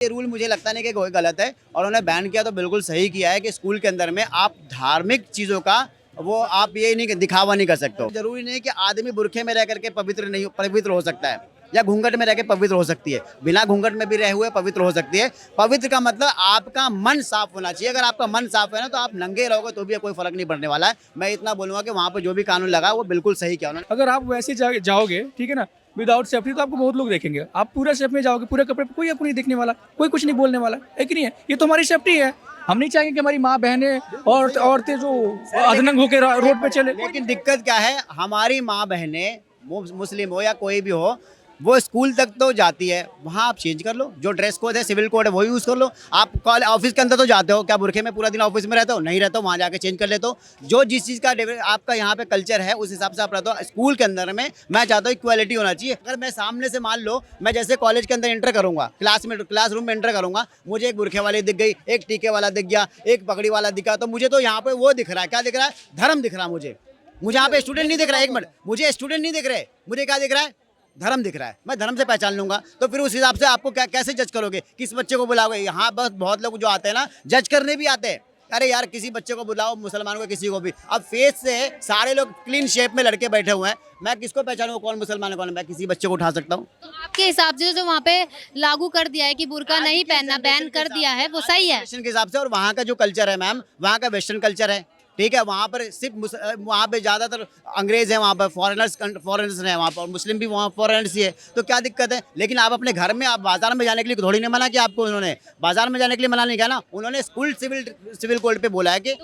ये रूल मुझे लगता नहीं कि कोई गलत है और उन्होंने बैन किया तो बिल्कुल सही किया है कि स्कूल के अंदर में आप धार्मिक चीज़ों का वो आप ये नहीं दिखावा नहीं कर सकते हो। जरूरी नहीं कि आदमी बुरखे में रह करके पवित्र हो सकता है या घूंघट में रह के पवित्र हो सकती है, बिना घूंघट में भी रहे हुए पवित्र हो सकती है। पवित्र का मतलब आपका मन साफ होना चाहिए। अगर आपका मन साफ है ना तो आप नंगे रहोगे तो भी कोई फर्क नहीं पड़ने वाला है। मैं इतना बोलूंगा कि वहाँ पर जो भी कानून लगा वो बिल्कुल सही किया उन्होंने। अगर आप वैसे जाओगे, ठीक है ना, विदाउट सेफ्टी, तो आपको बहुत लोग देखेंगे। आप पूरा सेफ में जाओगे, पूरे कपड़े पे, कोई आपको नहीं देखने वाला, कोई कुछ नहीं बोलने वाला है कि नहीं है। ये तो हमारी सेफ्टी है। हम नहीं चाहेंगे कि हमारी माँ बहनें और औरतें जो अधनंग होकर रोड पे चले। लेकिन दिक्कत क्या है, हमारी माँ बहनें मुस्लिम हो या कोई भी हो, वो स्कूल तक तो जाती है, वहाँ आप चेंज कर लो। जो ड्रेस कोड है, सिविल कोड है, वो यूज़ कर लो। आप ऑफिस के अंदर तो जाते हो, क्या बुरखे में पूरा दिन ऑफिस में रहते हो? नहीं रहते हो, वहाँ जाके चेंज कर लेते हो। जो जिस चीज़ का आपका यहाँ पे कल्चर है उस हिसाब से आप रहते हो। स्कूल के अंदर में मैं चाहता हूँ इक्वालिटी होना चाहिए। अगर मैं सामने से मान लो, मैं जैसे कॉलेज के अंदर एंटर करूँगा, क्लासरूम में एंटर करूँगा, मुझे एक बुरखे वाली दिख गई, एक टीके वाला दिख गया, एक पगड़ी वाला दिखा, तो मुझे तो यहाँ पे वो दिख रहा है, क्या दिख रहा है? धर्म दिख रहा है मुझे यहाँ पे स्टूडेंट नहीं दिख रहा है। एक मिनट, मुझे स्टूडेंट नहीं दिख रहे, मुझे क्या दिख रहा है? धर्म दिख रहा है। मैं धर्म से पहचान लूंगा। तो फिर उस हिसाब से आपको कैसे जज करोगे? किस बच्चे को बुलाओगे? यहाँ बस बहुत लोग जो आते हैं ना, जज करने भी आते हैं। अरे यार, किसी बच्चे को बुलाओ, मुसलमानों को, किसी को भी। अब फेस से सारे लोग क्लीन शेप में लड़के बैठे हुए हैं, मैं किसको पहचानूंगा कौन मुसलमान है कौन? मैं किसी बच्चे को उठा सकता हूँ? तो आपके हिसाब से जो वहाँ पे लागू कर दिया है कि बुर्का नहीं पहनना, बैन कर दिया है, वो सही है? वेस्टर्न के हिसाब से, और वहाँ का जो कल्चर है मैम, वहाँ का वेस्टर्न कल्चर है, ठीक है। वहाँ पर सिर्फ वहाँ पे ज़्यादातर अंग्रेज हैं, वहाँ पर फॉरेनर्स हैं, वहाँ पर मुस्लिम भी वहाँ फॉरेनर्स ही है, तो क्या दिक्कत है? लेकिन आप अपने घर में, आप बाजार में जाने के लिए थोड़ी नहीं मना किया आपको उन्होंने। बाजार में जाने के लिए मना नहीं किया ना उन्होंने, स्कूल सिविल कोड पे बोला है कि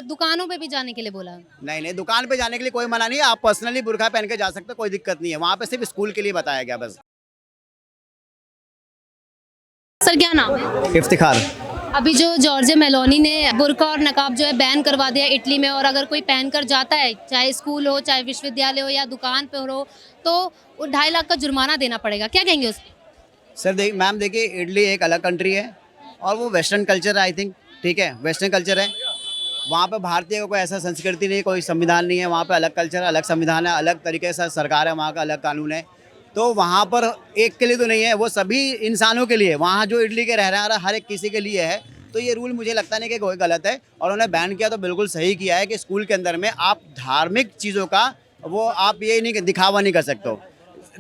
दुकानों पे भी जाने के लिए बोला है। नहीं, दुकान पे जाने के लिए कोई मना नहीं है। आप पर्सनली बुरखा पहन के जा सकते हो, कोई दिक्कत नहीं है। वहाँ पे सिर्फ स्कूल के लिए बताया गया बस। सर क्या नाम है? इफ्तिखार। अभी जो जॉर्जिया मेलोनी ने बुर्का और नकाब जो है बैन करवा दिया इटली में, और अगर कोई पहन कर जाता है, चाहे स्कूल हो, चाहे विश्वविद्यालय हो या दुकान पे हो, तो वो 2.5 लाख का जुर्माना देना पड़ेगा। क्या कहेंगे उस पर? सर मैम देखिए, इटली एक अलग कंट्री है और वो वेस्टर्न कल्चर है, आई थिंक, ठीक है, वेस्टर्न कल्चर है। वहाँ पे भारतीय को कोई ऐसा संस्कृति नहीं, कोई संविधान नहीं है। वहाँ पे अलग कल्चर, अलग संविधान है, अलग तरीके से सरकार है, वहाँ का अलग कानून है। तो वहाँ पर एक के लिए तो नहीं है, वो सभी इंसानों के लिए, वहाँ जो इटली के रह रहे हैं हर एक किसी के लिए है। तो ये रूल मुझे लगता नहीं कि कोई गलत है और उन्होंने बैन किया तो बिल्कुल सही किया है कि स्कूल के अंदर में आप धार्मिक चीज़ों का वो आप ये नहीं दिखावा नहीं कर सकते हो।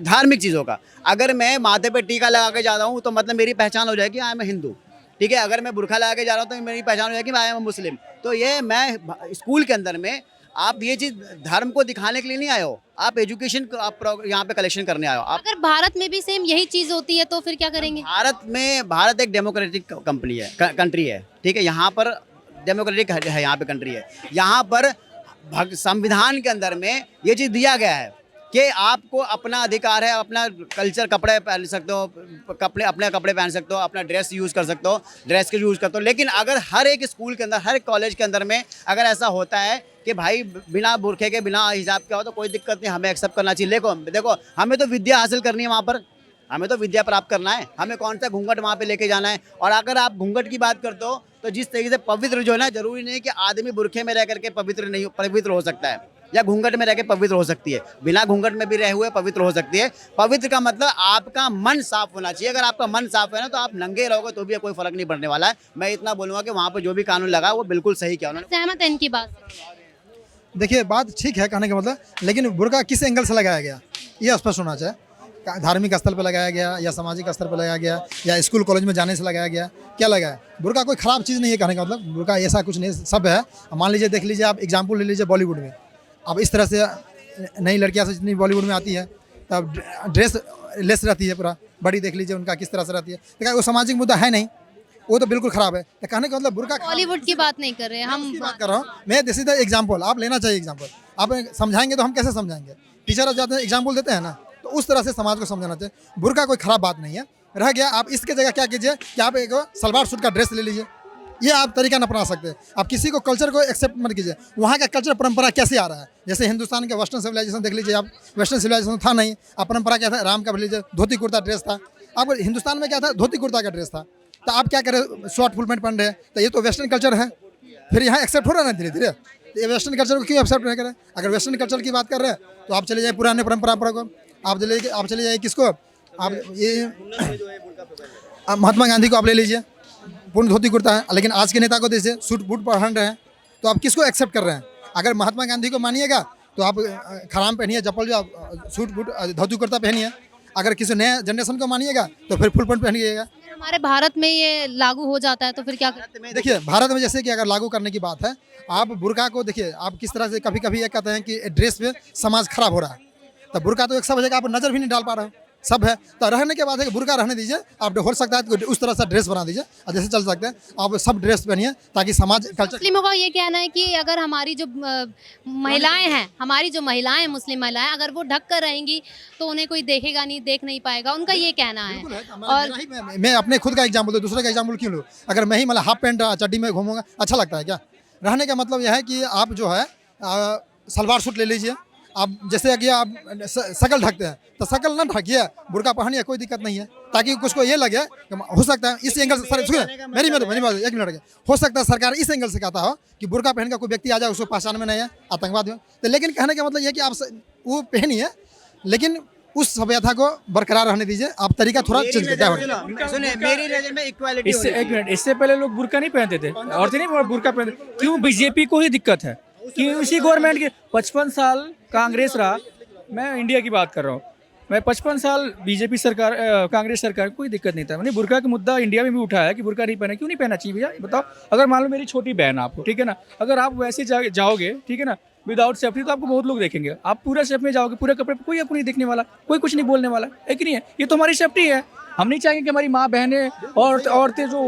धार्मिक चीज़ों का, अगर मैं माथे पे टीका लगा के जा रहा हूँ तो मतलब मेरी पहचान हो जाएगी आई एम हिंदू, ठीक है। अगर मैं बुरखा लगा के जा रहा हूँ तो मेरी पहचान हो जाएगी आई एम मुस्लिम। तो ये मैं स्कूल के अंदर में आप ये चीज़ धर्म को दिखाने के लिए नहीं आए हो, आप एजुकेशन आप यहाँ पे कलेक्शन करने आए हो। आप अगर भारत में भी सेम यही चीज होती है तो फिर क्या करेंगे? भारत एक डेमोक्रेटिक कंट्री है, ठीक है। यहाँ पर डेमोक्रेटिक है, यहाँ पे कंट्री है। यहाँ पर संविधान के अंदर में ये चीज़ दिया गया है कि आपको अपना अधिकार है, अपना कल्चर, कपड़े पहन सकते हो, अपने कपड़े पहन सकते हो, अपना ड्रेस यूज़ कर सकते हो, ड्रेस के यूज़ करते हो। लेकिन अगर हर एक स्कूल के अंदर, हर एक कॉलेज के अंदर में अगर ऐसा होता है कि भाई बिना बुरखे के, बिना हिजाब के हो, तो कोई दिक्कत नहीं, हमें एक्सेप्ट करना चाहिए। देखो हमें तो विद्या हासिल करनी है, वहाँ पर हमें तो विद्या प्राप्त करना है, हमें कौन सा घूंघट वहाँ पे लेके जाना है। और अगर आप घूंघट की बात करते हो तो जिस तरीके से पवित्र जो है ना, जरूरी नहीं कि आदमी बुरखे में रह करके पवित्र हो सकता है या घूंघट में रह के पवित्र हो सकती है, बिना घूंघट में भी रहे हुए पवित्र हो सकती है। पवित्र का मतलब आपका मन साफ होना चाहिए। अगर आपका मन साफ है ना तो आप नंगे रहोगे तो भी कोई फर्क नहीं पड़ने वाला है। मैं इतना बोलूँगा कि वहाँ पर जो भी कानून लगा वो बिल्कुल सही किया उन्होंने। सहमत है इनकी बात? देखिए, बात ठीक है कहने का मतलब, लेकिन बुर्का किस एंगल से लगाया गया ये स्पष्ट होना चाहिए। धार्मिक स्थल पर लगाया गया या सामाजिक स्तर पर लगाया गया या स्कूल कॉलेज में जाने से लगाया गया, क्या लगाया? बुर्का कोई ख़राब चीज़ नहीं है कहने का मतलब, बुर्का ऐसा कुछ नहीं, सब है। मान लीजिए, देख लीजिए, आप एग्जाम्पल ले लीजिए बॉलीवुड में। अब इस तरह से नई लड़कियाँ से जितनी बॉलीवुड में आती है, तब ड्रेस लेस रहती है, पूरा बॉडी देख लीजिए उनका किस तरह से रहती है। देखा, वो सामाजिक मुद्दा है नहीं, वो तो बिल्कुल ख़राब है। तो कहने का मतलब बुर्का, बॉलीवुड की बात नहीं कर रहे हैं हम, बात कर रहा हूँ मैं। सीधा एग्जाम्पल आप लेना चाहिए, एग्जाम्पल आप समझाएंगे तो हम कैसे समझाएंगे? टीचर जाते हैं एग्जाम्पल देते हैं ना, तो उस तरह से समाज को समझाना चाहिए। बुर्का कोई ख़राब बात नहीं है। रह गया, आप इसके जगह क्या कीजिए कि आप एक सलवार सूट का ड्रेस ले लीजिए, ये आप तरीका न अपना सकते हैं। आप किसी को कल्चर को एक्सेप्ट मत कीजिए। वहाँ का कल्चर परंपरा कैसे आ रहा है, जैसे हिंदुस्तान के वेस्टर्न सिविलाइजेशन देख लीजिए आप, वेस्टर्न सिविलाइजेशन था नहीं, आप परंपरा क्या था, राम का लीजिए धोती कुर्ता ड्रेस था। आप हिंदुस्तान में क्या था, धोती कुर्ता का ड्रेस था। तो आप क्या करें, शॉर्ट फुल पैंट पहन रहे हैं, तो ये तो वेस्टर्न कल्चर है। फिर यहाँ एक्सेप्ट हो रहा है ना धीरे धीरे, तो ये वेस्टर्न कल्चर को क्यों एक्सेप्ट नहीं करें? अगर वेस्टर्न कल्चर की बात कर रहे हैं तो आप चले जाए पुराने परंपरा को, आप चले जाइए किसको, आप ये अब महात्मा गांधी को आप ले लीजिए, पूर्ण धोती कुर्ता है, लेकिन आज के नेता को जैसे सूट बूट पहन रहे हैं, तो आप किसको एक्सेप्ट कर रहे हैं? अगर महात्मा गांधी को मानिएगा तो आप खराम पहनिए, चप्पल जो आप सूट बूट धोती कुर्ता पहनिए। अगर किसी नए जनरेशन को मानिएगा तो फिर फुल पैंट पहनिएगा। हमारे भारत में ये लागू हो जाता है तो फिर क्या करें? देखिए भारत में जैसे कि अगर लागू करने की बात है, आप बुर्का को देखिए, आप किस तरह से कभी कभी ये कहते हैं कि ड्रेस पे समाज खराब हो रहा है, तो बुर्का तो एक सब जगह आप नजर भी नहीं डाल पा रहे हो, सब है तो रहने के बाद है कि बुर्का रहने दीजिए, आप हो सकता है तो उस तरह से ड्रेस बना दीजिए और जैसे चल सकते हैं आप सब ड्रेस पहनिए ताकि समाज कल्चर। मुस्लिमों का ये कहना है कि अगर हमारी जो महिलाएं हैं, हमारी जो महिलाएं मुस्लिम महिलाएं, अगर वो ढक कर रहेंगी तो उन्हें कोई देखेगा नहीं, देख नहीं पाएगा, उनका ये कहना है। और मैं अपने खुद का एग्जाम्पल दूँ, दूसरे का एग्जाम्पल क्यों लूँ? अगर मैं ही मतलब हाफ पैंट चड्डी में घूमूंगा, अच्छा लगता है क्या? रहने का मतलब यह है कि आप जो है सलवार सूट ले लीजिए, आप जैसे कि आप शकल ढकते हैं तो शकल ना ढकिए, बुर्का पहनिए, कोई दिक्कत नहीं है, ताकि कुछ को ये लगे कि हो सकता है इस एंगल से सर मेरी बात एक मिनट, हो सकता है सरकार इस एंगल से कहता हो कि बुर्का पहन का कोई व्यक्ति आ जाए उसको पहचान में नहीं है, आतंकवादी हो, तो लेकिन कहने का मतलब यह है कि आप वो पहनिए लेकिन उस सभ्यता को बरकरार रहने दीजिए, आप तरीका थोड़ा चेंज कीजिए। सुनिए, मेरी नजर में इक्वालिटी इससे एक मिनट, इससे पहले लोग बुर्का नहीं पहनते थे, औरतें नहीं बुर्का पहनते, क्यों? बीजेपी को ही दिक्कत है कि उसी गवर्नमेंट के 55 साल कांग्रेस रहा, मैं इंडिया की बात कर रहा हूँ, मैं 55 साल बीजेपी सरकार कांग्रेस सरकार कोई दिक्कत नहीं था। मैंने बुर्का का मुद्दा इंडिया में भी उठाया है कि बुर्का नहीं पहना, क्यों नहीं पहना चाहिए भैया बताओ? अगर मान लो मेरी छोटी बहन आपको, ठीक है ना, अगर आप वैसे जाओगे, ठीक है ना, विदाउट सेफ्टी, तो आपको बहुत लोग देखेंगे। आप पूरा सेफ में जाओगे, पूरे कपड़े पे, कोई आपको नहीं देखने वाला, कोई कुछ नहीं बोलने वाला है कि नहीं है? ये तो हमारी सेफ्टी है। हम नहीं चाहेंगे कि हमारी माँ बहनें और औरतें जो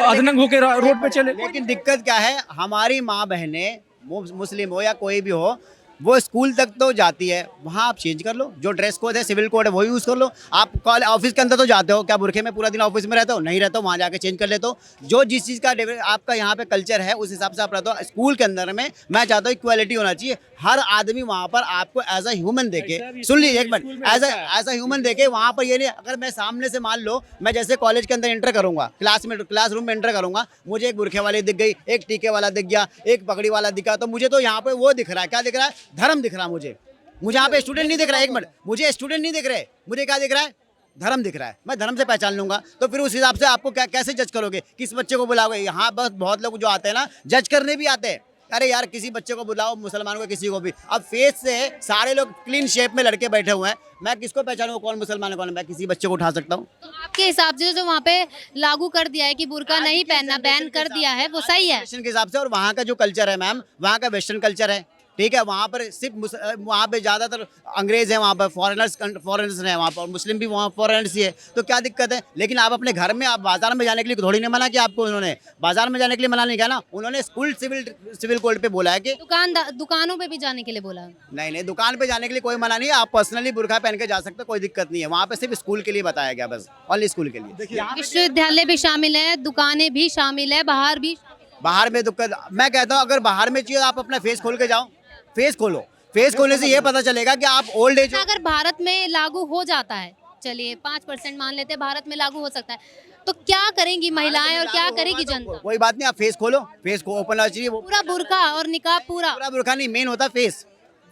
अधनंग होकर रोड पे चले। लेकिन दिक्कत क्या है, हमारी माँ बहनें मुस्लिम हो या कोई भी हो, वो स्कूल तक तो जाती है, वहाँ आप चेंज कर लो, जो ड्रेस कोड है, सिविल कोड है, वो यूज़ कर लो। आप कॉलेज ऑफिस के अंदर तो जाते हो, क्या बुरखे में पूरा दिन ऑफिस में रहते हो? नहीं रहते हो, वहाँ जाके चेंज कर लेते हो। जो जिस चीज़ का आपका यहाँ पे कल्चर है उस हिसाब से आप रहते हो। स्कूल के अंदर में मैं चाहता हूँ इक्वालिटी होना चाहिए, हर आदमी वहाँ पर आपको एज अ ह्यूमन देखे, सुन लीजिए एक मिनट, एज अ ह्यूमन देखे वहाँ पर। ये नहीं अगर मैं सामने से मान लो, मैं जैसे कॉलेज के अंदर एंटर करूँगा, क्लासरूम में एंटर करूँगा, मुझे एक बुरखे वाली दिख गई, एक टीके वाला दिख गया, एक पगड़ी वाला दिखा, तो मुझे तो यहाँ पे वो दिख रहा है, क्या दिख रहा है? धर्म दिख रहा है मुझे यहाँ पे स्टूडेंट नहीं दिख रहा है। एक मिनट, मुझे स्टूडेंट नहीं दिख रहे, मुझे क्या दिख रहा है? धर्म दिख रहा है। मैं धर्म से पहचान लूंगा, तो फिर उस हिसाब से आपको कैसे जज करोगे? किस बच्चे को बुलाओगे? यहाँ बस बहुत लोग जो आते हैं ना, जज करने भी आते हैं। अरे यार, किसी बच्चे को बुलाओ, मुसलमानों को, किसी को भी। अब फेस से सारे लोग क्लीन शेप में लड़के बैठे हुए हैं, मैं किसको पहचानूंगा कौन मुसलमान है कौन? मैं किसी बच्चे को उठा सकता हूँ? तो आपके हिसाब से जो वहाँ पे लागू कर दिया है कि बुर्का नहीं पहनना, बैन कर दिया है, वो सही है? वेस्टर्न के हिसाब से, और वहाँ का जो कल्चर है मैम, वहाँ का वेस्टर्न कल्चर है, ठीक है। वहाँ पर सिर्फ वहाँ पे ज़्यादातर अंग्रेज हैं, वहाँ पर फॉरेनर्स हैं, वहाँ पर मुस्लिम भी वहाँ फॉरेनर्स ही है, तो क्या दिक्कत है? लेकिन आप अपने घर में, आप बाजार में जाने के लिए थोड़ी नहीं मना किया आपको, उन्होंने बाजार में जाने के लिए मना नहीं किया ना, उन्होंने स्कूल सिविल कोड पे बोला है कि दुकानों पे भी जाने के लिए बोला है। नहीं, दुकान पे जाने के लिए कोई मना नहीं है, आप पर्सनली बुर्का पहन के जा सकते हो, कोई दिक्कत नहीं है। वहाँ पे सिर्फ स्कूल के लिए बताया गया, बस ओनली स्कूल के लिए। विश्वविद्यालय भी शामिल है, दुकानें भी शामिल है, बाहर भी। बाहर में दिक्कत, मैं कहता हूँ अगर बाहर में चाहिए आप अपना फेस खोल के जाओ, फेस खोलो, फेस खोलने से ये पता चलेगा कि आप ओल्ड एज। अगर भारत में लागू हो जाता है, चलिए 5% मान लेते हैं, भारत में लागू हो सकता है, तो क्या करेंगी महिलाएं और क्या करेगी जनता? कोई बात नहीं, आप फेस खोलो, फेस को ओपन होना चाहिए। वो पूरा बुर्का और निकाब पूरा बुर्का नहीं, मेन होता फेस।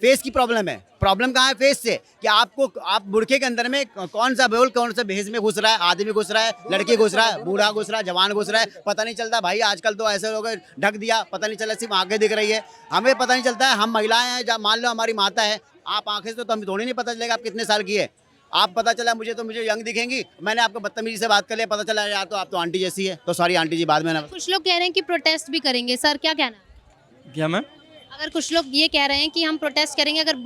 फेस की प्रॉब्लम है। प्रॉब्लम कहाँ है? फेस से, कि आप बुरखे के अंदर में कौन सा भेष में घुस रहा है, आदमी घुस रहा है, लड़की घुस रहा है, बूढ़ा घुस रहा है, जवान घुस रहा है, पता नहीं चलता भाई। आजकल तो ऐसे लोग ढक दिया, पता नहीं चला, सिर्फ आंखें दिख रही है, हमें पता नहीं चलता है। हम महिलाएं हैं, जब मान लो हमारी माता है, आप आंखें से तो हमें थोड़ी नहीं पता चलेगा आप कितने साल की है। आप पता चला मुझे यंग दिखेंगी, मैंने आपको बदतमीजी से बात कर लिया, पता चला यार तो आप तो आंटी जैसी है, तो सॉरी आंटी जी बाद में ना। कुछ लोग कह रहे हैं कि प्रोटेस्ट भी करेंगे, सर क्या कहना? क्या मैम? अगर कुछ लोग ये कह रहे हैं कि हम प्रोटेस्ट करेंगे अगर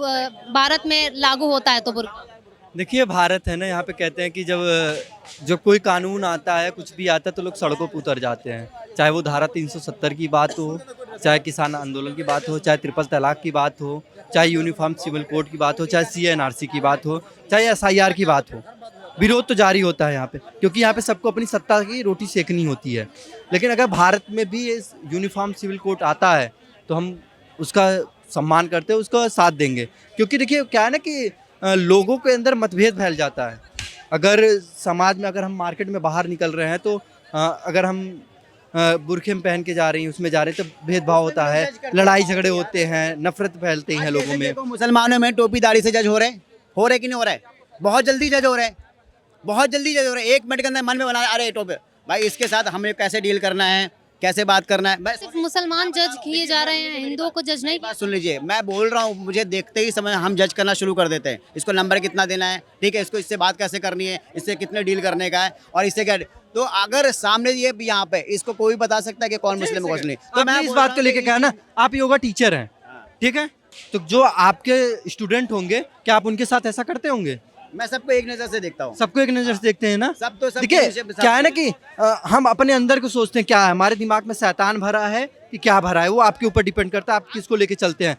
भारत में लागू होता है तो बुर्का। देखिए भारत है ना, यहाँ पे कहते हैं कि जब कोई कानून आता है, कुछ भी आता है, तो लोग सड़कों पर उतर जाते हैं। चाहे वो धारा 370 की बात हो, चाहे किसान आंदोलन की बात हो, चाहे ट्रिपल तलाक की बात हो, चाहे यूनिफॉर्म सिविल कोड की बात हो, चाहे CNRC की बात हो, चाहे SIR की बात हो, विरोध तो जारी होता है यहाँ पे, क्योंकि यहाँ पे सबको अपनी सत्ता की रोटी सेकनी होती है। लेकिन अगर भारत में भी यूनिफॉर्म सिविल कोड आता है तो हम उसका सम्मान करते हैं, उसका साथ देंगे। क्योंकि देखिए क्या है ना कि लोगों के अंदर मतभेद फैल जाता है। अगर समाज में, अगर हम मार्केट में बाहर निकल रहे हैं, तो अगर हम बुरखे में पहन के जा रही हैं, उसमें जा रहे हैं, तो भेदभाव होता है, लड़ाई झगड़े होते हैं, नफरत फैलते हैं लोगों में। मुसलमानों में टोपी दाढ़ी से जज हो रहे कि नहीं हो रहा है? बहुत जल्दी जज हो रहे हैं। बहुत जल्दी हो रहा है, 1 मिनट के अंदर मन में बना, अरे टॉपिक भाई इसके साथ हमें कैसे डील करना है, कैसे बात करना है। मैं सिर्फ मुसलमान जज किए जा रहे हैं, हिंदुओं को जज नहीं बात सुन लीजिए, मैं बोल रहा हूँ, मुझे देखते ही समय हम जज करना शुरू कर देते हैं, इसको नंबर कितना देना है, ठीक है, इसको इससे बात कैसे करनी है, इससे कितने डील करने का है, और इससे क्या। तो अगर सामने ये यहाँ पे इसको कोई बता सकता है कि कौन मुस्लिम है कौन नहीं, तो मैं इस बात को लेके कहा ना, आप योगा टीचर हैं, ठीक है, तो जो आपके स्टूडेंट होंगे क्या आप उनके साथ ऐसा करते होंगे? मैं सबको एक नजर से देखता हूँ, सबको एक नजर से देखते हैं ना। सब तो सब देखिए क्या है ना कि हम अपने अंदर को सोचते हैं, क्या है हमारे दिमाग में शैतान भरा है कि क्या भरा है, वो आपके ऊपर डिपेंड करता है आप किसको लेके चलते हैं।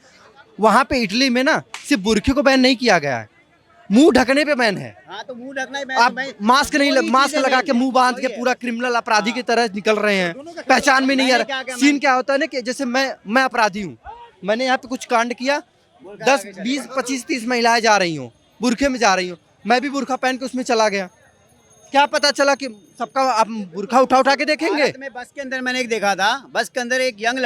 वहाँ पे इटली में ना सिर्फ बुरखे को बैन नहीं किया गया है, मुंह ढकने पे बैन है। हाँ तो मुंह ढकना ही आप मास्क नहीं, मास्क लगा के मुंह बांध के पूरा क्रिमिनल अपराधी की तरह निकल रहे हैं, पहचान में नहीं आ रहा। सीन क्या होता है ना कि जैसे मैं अपराधी हूँ, मैंने यहाँ पे कुछ कांड किया, 10 20 25 30 महिलाएं जा रही हूँ, बुरखे में जा रही हूँ, मैं भी बुरखा पहन के उसमें चला गया, क्या पता चला कि सबका आप बुरखा उठा के देखेंगे। भारत में बस के अंदर मैंने एक देखा था, बस के अंदर एक यंग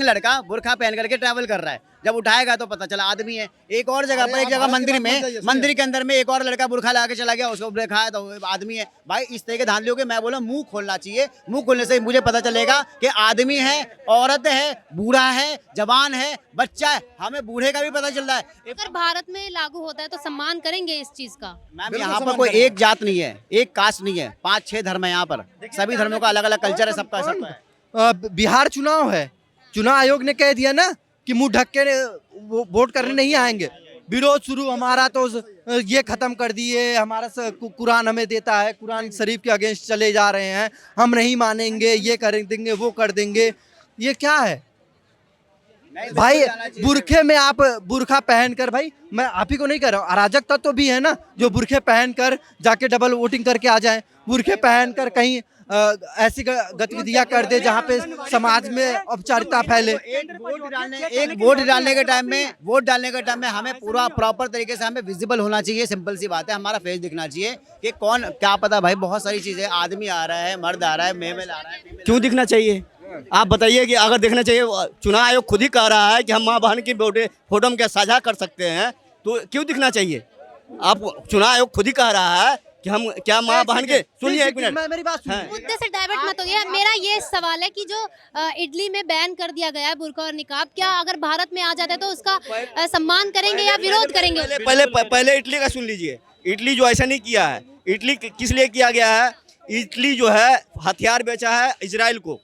लड़का बुरखा पहन करके ट्रैवल कर रहा है, जब उठाएगा तो पता चला आदमी है। एक और जगह पर, एक जगह मंदिर के अंदर में एक और लड़का बुरखा लगा के चला गया, उसको देखा है तो आदमी है। भाई इस तरह के धांधलियों के मैं बोला मुंह खोलना चाहिए, मुंह खोलने से मुझे पता चलेगा कि आदमी है, औरत है, बूढ़ा है, जवान है, बच्चा है, हमें बूढ़े का भी पता चल रहा है। अगर भारत में लागू होता है तो सम्मान करेंगे इस चीज का। मैम यहाँ पर कोई एक जात नहीं है, एक कास्ट नहीं है, 5-6 धर्म है यहाँ पर, सभी धर्मों का अलग अलग कल्चर है, सबका है। बिहार चुनाव है, चुनाव आयोग ने कह दिया ना कि मुंह ढक के वोट करने नहीं आएंगे, विरोध शुरू, हमारा तो ये खत्म कर दिए, हमारा कुरान हमें देता है, कुरान शरीफ के अगेंस्ट चले जा रहे हैं, हम नहीं मानेंगे, ये कर देंगे, वो कर देंगे। ये क्या है भाई? बुरखे में आप बुरखा पहनकर, भाई मैं आप ही को नहीं कह रहा हूँ, अराजक तत्व भी है ना जो बुरखे पहनकर जाके डबल वोटिंग करके आ जाएं, बुरखे पहनकर कहीं ऐसी गतिविधियां कर दे जहाँ पे समाज में औपचारिकता फैले। एक वोट डालने के टाइम में हमें पूरा प्रॉपर तरीके से हमें विजिबल होना चाहिए, सिंपल सी बात है, हमारा फेस दिखना चाहिए कि कौन, क्या पता भाई बहुत सारी चीजें, आदमी आ रहा है, मर्द आ रहा है, मेल आ रहा है। क्यों दिखना चाहिए? आप बताइए कि अगर देखना चाहिए, चुनाव आयोग खुद ही कह रहा है कि हम माँ बहन की फोटो में क्या साझा कर सकते हैं, तो क्यों दिखना चाहिए? आप चुनाव आयोग खुद ही कह रहा है कि हम क्या माँ बहन के, सुनिए एक मिनट, मेरी बात सुनिए। मुद्दे से डाइवर्ट मत होइए। मेरा ये सवाल है कि जो इटली में बैन कर दिया गया है बुर्का और निकाब, क्या अगर भारत में आ जाता है तो उसका सम्मान करेंगे या विरोध करेंगे? पहले इटली का सुन लीजिए। इटली जो ऐसा नहीं किया है, इटली किस लिए किया गया है? इटली जो है हथियार बेचा है इजराइल को,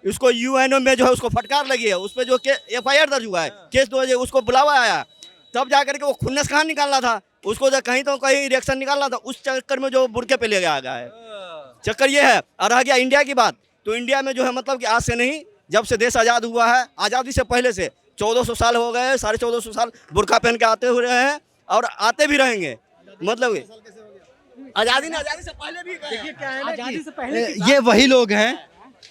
उसको यूएनओ में जो है उसको फटकार लगी है, उस पर जो FIR दर्ज हुआ है, केस तो उसको बुलावा आया, तब जाकर के वो खुन्नस कहाँ निकालना था, उसको जो कहीं तो कहीं रिएक्शन निकालना था, उस चक्कर में जो बुरके पे ले गया है। चक्कर ये है। और रह गया इंडिया की बात, तो इंडिया में जो है मतलब कि आज से नहीं, जब से देश आज़ाद हुआ है, आज़ादी से पहले से 1400 साल हो गए, 1450 साल बुरका पहन के आते हुए हैं और आते भी रहेंगे। मतलब आज़ादी से पहले भी गए। ये वही लोग हैं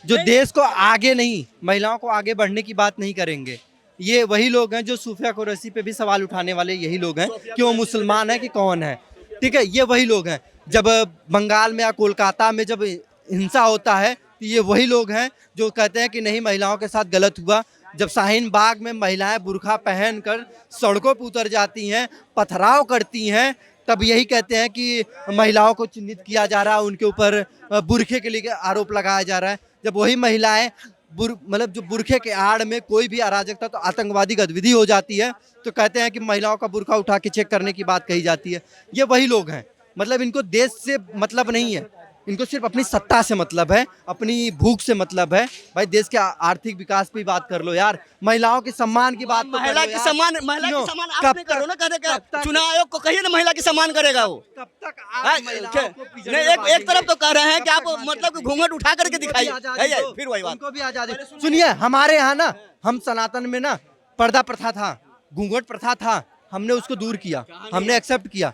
जो देश को आगे नहीं, महिलाओं को आगे बढ़ने की बात नहीं करेंगे। ये वही लोग हैं जो सूफिया कुरैशी पे भी सवाल उठाने वाले यही लोग हैं कि वो मुसलमान है कि कौन है, ठीक है। ये वही लोग हैं, जब बंगाल में या कोलकाता में जब हिंसा होता है तो ये वही लोग हैं जो कहते हैं कि नहीं महिलाओं के साथ गलत हुआ। जब शाहीन बाग में महिलाएं बुरखा पहनकर सड़कों पर उतर जाती हैं, पथराव करती हैं, तब यही कहते हैं कि महिलाओं को चिन्हित किया जा रहा है, उनके ऊपर बुरखे के लिए आरोप लगाया जा रहा है। जब वही महिलाएं मतलब जो बुरखे के आड़ में कोई भी अराजकता तो आतंकवादी गतिविधि हो जाती है, तो कहते हैं कि महिलाओं का बुरखा उठा के चेक करने की बात कही जाती है। ये वही लोग हैं, मतलब इनको देश से मतलब नहीं है, इनको सिर्फ अपनी सत्ता से मतलब है, अपनी भूख से मतलब है। भाई देश के आर्थिक विकास पे बात कर लो यार, महिलाओं के सम्मान की बात तो महिला की सम्मान आप नहीं करो ना, करेगा चुनाव आयोग को कहिए ना महिला की सम्मान करेगा वो। कब तक आप महिलाओं को नहीं, एक तरफ तो कह रहे हैं कि आप मतलब घूंघट उठा करके दिखाइए, फिर वही बात। उनको भी आजादी। सुनिए हमारे यहाँ ना, हम सनातन में ना पर्दा प्रथा था, घूंघट प्रथा था, हमने उसको दूर किया, हमने एक्सेप्ट किया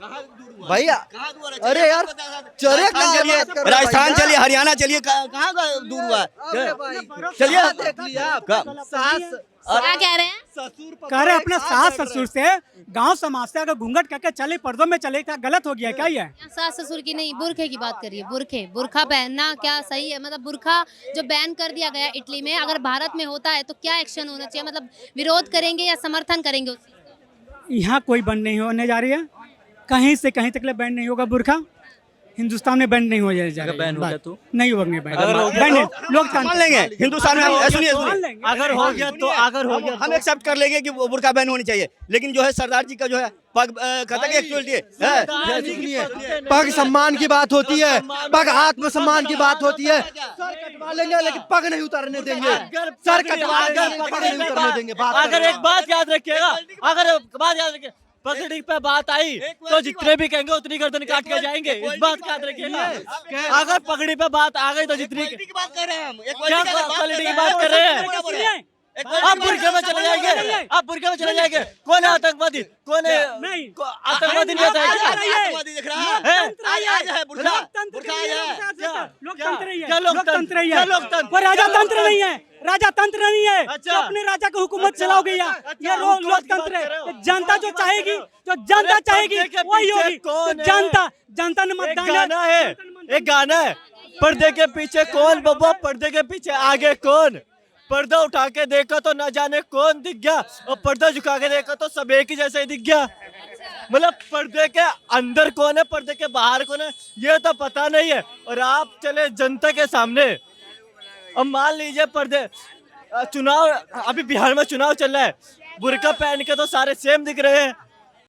भैया। अरे यार राजस्थान चलिए, हरियाणा चलिए, कहाँ दूर हुआ? चलिए क्या कह रहे हैं? कह रहे अपने सास ससुर से, गांव समाज से अगर घूंघट करके चले, पर्दों में चले, क्या गलत हो गया क्या? ये सास ससुर की नहीं, बुरखे की बात करिए। बुरखा पहनना क्या सही है? मतलब बुरखा जो बैन कर दिया गया इटली में, अगर भारत में होता है तो क्या एक्शन होना चाहिए? मतलब विरोध करेंगे या समर्थन करेंगे उस? यहाँ कोई बंद नहीं होने जा रही है, कहीं से कहीं तक बैन नहीं होगा बुरखा। हिंदुस्तान में बैन नहीं हो जाए अगर बैन हो गया तो नहीं होंगे बैन अगर हो गया बैन तो- लोकतंत्र मान लेंगे हिंदुस्तान में सुनिए मान सुनिए लेंगे। अगर हो गया तो हम एक्सेप्ट कर लेंगे कि वो बुर्का बैन होनी चाहिए, लेकिन जो है सरदार जी का जो है पग कहता है कि एक्चुअलिटी है पग सम्मान की बात होती है, पग आत्मसम्मान की बात होती है। सर कटवा लेंगे लेकिन पग नहीं उतारने देंगे, सर कटवा लेंगे पग नहीं उतारने देंगे। अगर एक बात याद रखिएगा, अगर एक बात याद रखिए, पगड़ी पे बात आई तो जितने भी कहेंगे उतनी गर्दन काट के जाएंगे, इस बात का याद रखिएगा। अगर पगड़ी पे बात आ गई तो जितनी की बात कर रहे हैं हम, क्या क्वालिटी की बात कर रहे हैं? आप बुरके में चले जाएंगे, आप बुरके में चले जाएंगे। कौन है आतंकवादी? कौन है? नहीं। आतंकवादी नहीं आता है क्या? आतंकवादी दिख रहा है, आज है बुर्का, बुर्का आज है। लोकतंत्र ही है, क्या लोकतंत्र? ही क्या है, लोकतंत्र? वो राजा तंत्र नहीं है, राजा तंत्र नहीं है। अच्छा। जो अपने राजा को हुकूमत चलाओगे या ये लोकतंत्र है। तो जनता जो चाहेगी, जो जनता चाहेगी वही होगी। कौन तो है? जनता ने एक मतदान गाना है, एक गाना है, पर्दे के पीछे कौन बब्बा, पर्दे के पीछे आगे कौन। पर्दा उठा के देखा तो न जाने कौन दिख गया, और पर्दा झुका के देखा तो सब एक ही जैसे ही दिख गया। मतलब पर्दे के अंदर कौन है, पर्दे के बाहर कौन है, ये तो पता नहीं है। और आप चले जनता के सामने, अब मान लीजिए पर्दे चुनाव, अभी बिहार में चुनाव चल रहा है, बुर्का पहन के तो सारे सेम दिख रहे हैं,